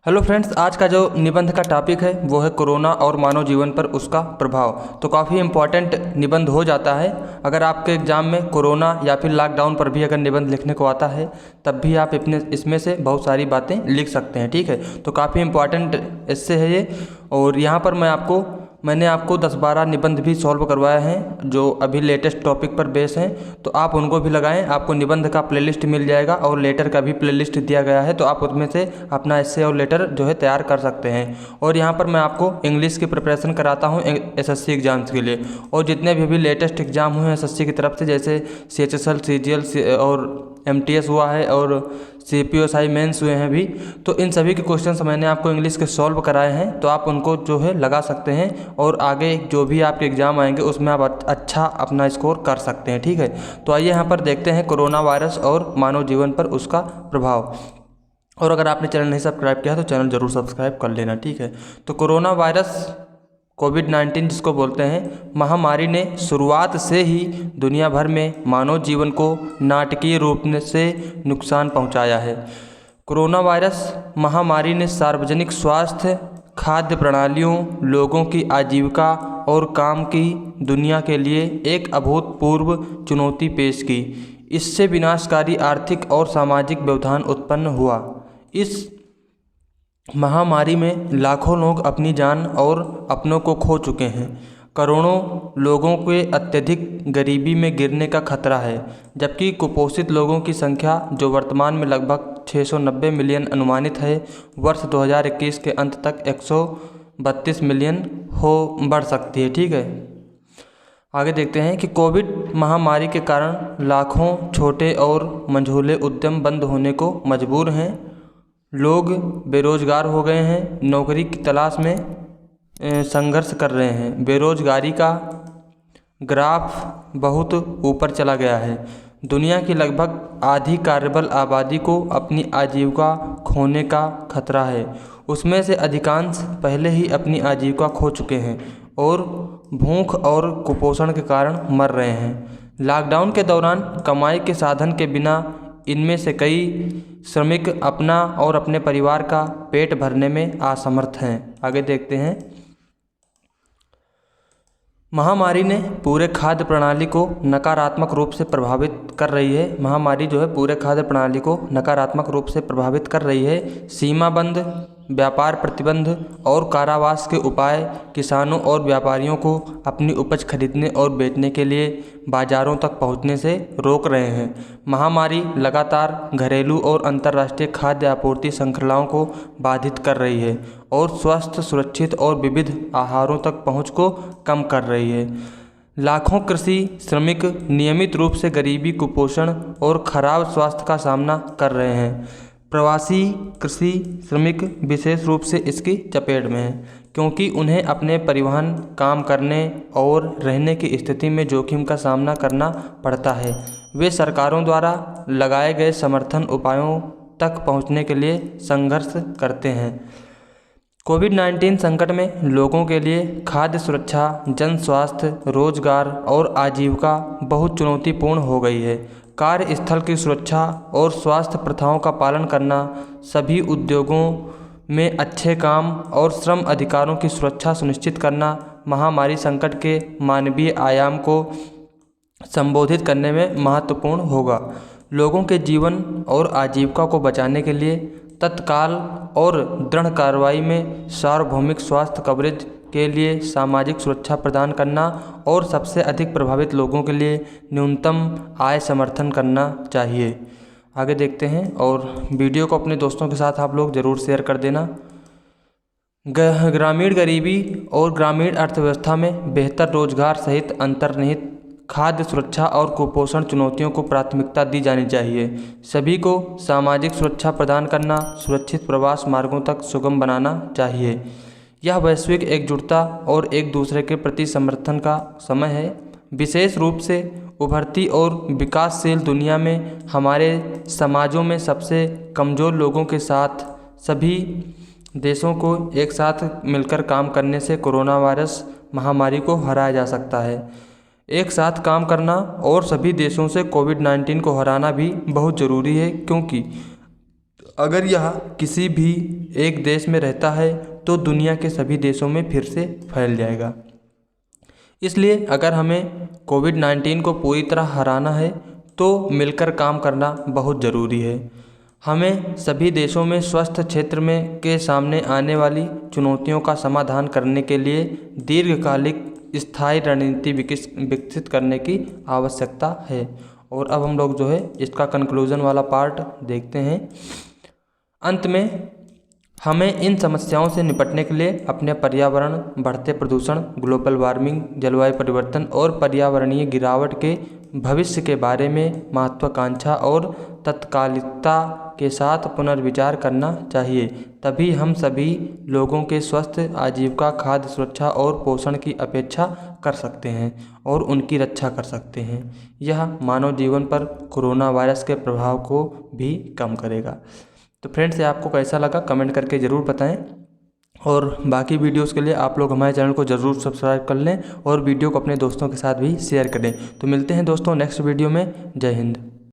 Hello friends, आज का जो निबंध का टॉपिक है वो है कोरोना और मानव जीवन पर उसका प्रभाव। तो काफ़ी इम्पॉर्टेंट निबंध हो जाता है। अगर आपके एग्ज़ाम में कोरोना या फिर लॉकडाउन पर भी अगर निबंध लिखने को आता है तब भी आप अपने इसमें से बहुत सारी बातें लिख सकते हैं। ठीक है, तो काफ़ी इम्पॉर्टेंट इससे है ये। और यहाँ पर मैंने आपको 10-12 निबंध भी सॉल्व करवाए हैं जो अभी लेटेस्ट टॉपिक पर बेस हैं, तो आप उनको भी लगाएं। आपको निबंध का प्लेलिस्ट मिल जाएगा और लेटर का भी प्लेलिस्ट दिया गया है, तो आप उसमें से अपना एस्से और लेटर जो है तैयार कर सकते हैं। और यहाँ पर मैं आपको इंग्लिश की प्रिपरेशन कराता हूँ एसएससी एग्ज़ाम्स के लिए। और जितने भी लेटेस्ट एग्ज़ाम हुए हैं एसएससी की तरफ से, जैसे CHSL, CGL और MTS हुआ है और CPSI मेंस हुए हैं भी, तो इन सभी के क्वेश्चंस मैंने आपको इंग्लिश के सॉल्व कराए हैं, तो आप उनको जो है लगा सकते हैं और आगे जो भी आपके एग्ज़ाम आएंगे उसमें आप अच्छा अपना स्कोर कर सकते हैं। ठीक है, तो आइए यहाँ पर देखते हैं कोरोना वायरस और मानव जीवन पर उसका प्रभाव। और अगर आपने चैनल नहीं सब्सक्राइब किया तो चैनल ज़रूर सब्सक्राइब कर लेना। ठीक है, तो कोरोना वायरस कोविड-19 जिसको बोलते हैं, महामारी ने शुरुआत से ही दुनिया भर में मानव जीवन को नाटकीय रूप से नुकसान पहुंचाया है। कोरोना वायरस महामारी ने सार्वजनिक स्वास्थ्य, खाद्य प्रणालियों, लोगों की आजीविका और काम की दुनिया के लिए एक अभूतपूर्व चुनौती पेश की। इससे विनाशकारी आर्थिक और सामाजिक व्यवधान उत्पन्न हुआ। इस महामारी में लाखों लोग अपनी जान और अपनों को खो चुके हैं। करोड़ों लोगों के अत्यधिक गरीबी में गिरने का खतरा है, जबकि कुपोषित लोगों की संख्या, जो वर्तमान में लगभग 690 मिलियन अनुमानित है, वर्ष 2021 के अंत तक 132 मिलियन बढ़ सकती है। ठीक है, आगे देखते हैं कि कोविड महामारी के कारण लाखों छोटे और मंझोले उद्यम बंद होने को मजबूर हैं। लोग बेरोजगार हो गए हैं, नौकरी की तलाश में संघर्ष कर रहे हैं। बेरोजगारी का ग्राफ बहुत ऊपर चला गया है। दुनिया की लगभग आधी कार्यबल आबादी को अपनी आजीविका खोने का खतरा है। उसमें से अधिकांश पहले ही अपनी आजीविका खो चुके हैं और भूख और कुपोषण के कारण मर रहे हैं। लॉकडाउन के दौरान कमाई के साधन के बिना इनमें से कई श्रमिक अपना और अपने परिवार का पेट भरने में असमर्थ हैं। आगे देखते हैं, महामारी ने पूरे खाद्य प्रणाली को नकारात्मक रूप से प्रभावित कर रही है। महामारी जो है पूरे खाद्य प्रणाली को नकारात्मक रूप से प्रभावित कर रही है। सीमा बंद, व्यापार प्रतिबंध और कारावास के उपाय किसानों और व्यापारियों को अपनी उपज खरीदने और बेचने के लिए बाजारों तक पहुंचने से रोक रहे हैं। महामारी लगातार घरेलू और अंतर्राष्ट्रीय खाद्य आपूर्ति श्रृंखलाओं को बाधित कर रही है और स्वस्थ, सुरक्षित और विविध आहारों तक पहुंच को कम कर रही है। लाखों कृषि श्रमिक नियमित रूप से गरीबी, कुपोषण और खराब स्वास्थ्य का सामना कर रहे हैं। प्रवासी कृषि श्रमिक विशेष रूप से इसकी चपेट में हैं, क्योंकि उन्हें अपने परिवहन, काम करने और रहने की स्थिति में जोखिम का सामना करना पड़ता है। वे सरकारों द्वारा लगाए गए समर्थन उपायों तक पहुंचने के लिए संघर्ष करते हैं। कोविड-19 संकट में लोगों के लिए खाद्य सुरक्षा, जन स्वास्थ्य, रोजगार और आजीविका बहुत चुनौतीपूर्ण हो गई है। कार्यस्थल की सुरक्षा और स्वास्थ्य प्रथाओं का पालन करना, सभी उद्योगों में अच्छे काम और श्रम अधिकारों की सुरक्षा सुनिश्चित करना महामारी संकट के मानवीय आयाम को संबोधित करने में महत्वपूर्ण होगा। लोगों के जीवन और आजीविका को बचाने के लिए तत्काल और दृढ़ कार्रवाई में सार्वभौमिक स्वास्थ्य कवरेज के लिए सामाजिक सुरक्षा प्रदान करना और सबसे अधिक प्रभावित लोगों के लिए न्यूनतम आय समर्थन करना चाहिए। आगे देखते हैं, और वीडियो को अपने दोस्तों के साथ आप लोग ज़रूर शेयर कर देना। ग्रामीण गरीबी और ग्रामीण अर्थव्यवस्था में बेहतर रोजगार सहित अंतर्निहित खाद्य सुरक्षा और कुपोषण चुनौतियों को प्राथमिकता दी जानी चाहिए। सभी को सामाजिक सुरक्षा प्रदान करना, सुरक्षित प्रवास मार्गों तक सुगम बनाना चाहिए। यह वैश्विक एकजुटता और एक दूसरे के प्रति समर्थन का समय है। विशेष रूप से उभरती और विकासशील दुनिया में हमारे समाजों में सबसे कमज़ोर लोगों के साथ सभी देशों को एक साथ मिलकर काम करने से कोरोना वायरस महामारी को हराया जा सकता है। एक साथ काम करना और सभी देशों से कोविड-19 को हराना भी बहुत ज़रूरी है, क्योंकि अगर यह किसी भी एक देश में रहता है तो दुनिया के सभी देशों में फिर से फैल जाएगा। इसलिए अगर हमें कोविड-19 को पूरी तरह हराना है तो मिलकर काम करना बहुत ज़रूरी है। हमें सभी देशों में स्वास्थ्य क्षेत्र में के सामने आने वाली चुनौतियों का समाधान करने के लिए दीर्घकालिक स्थायी रणनीति विकसित करने की आवश्यकता है। और अब हम लोग जो है इसका कंक्लूजन वाला पार्ट देखते हैं। अंत में हमें इन समस्याओं से निपटने के लिए अपने पर्यावरण, बढ़ते प्रदूषण, ग्लोबल वार्मिंग, जलवायु परिवर्तन और पर्यावरणीय गिरावट के भविष्य के बारे में महत्वाकांक्षा और तत्कालिकता के साथ पुनर्विचार करना चाहिए। तभी हम सभी लोगों के स्वस्थ आजीविका, खाद्य सुरक्षा और पोषण की अपेक्षा कर सकते हैं और उनकी रक्षा कर सकते हैं। यह मानव जीवन पर कोरोना वायरस के प्रभाव को भी कम करेगा। तो फ्रेंड्स, ये आपको कैसा लगा कमेंट करके ज़रूर बताएं और बाकी वीडियोस के लिए आप लोग हमारे चैनल को ज़रूर सब्सक्राइब कर लें और वीडियो को अपने दोस्तों के साथ भी शेयर करें। तो मिलते हैं दोस्तों नेक्स्ट वीडियो में। जय हिंद।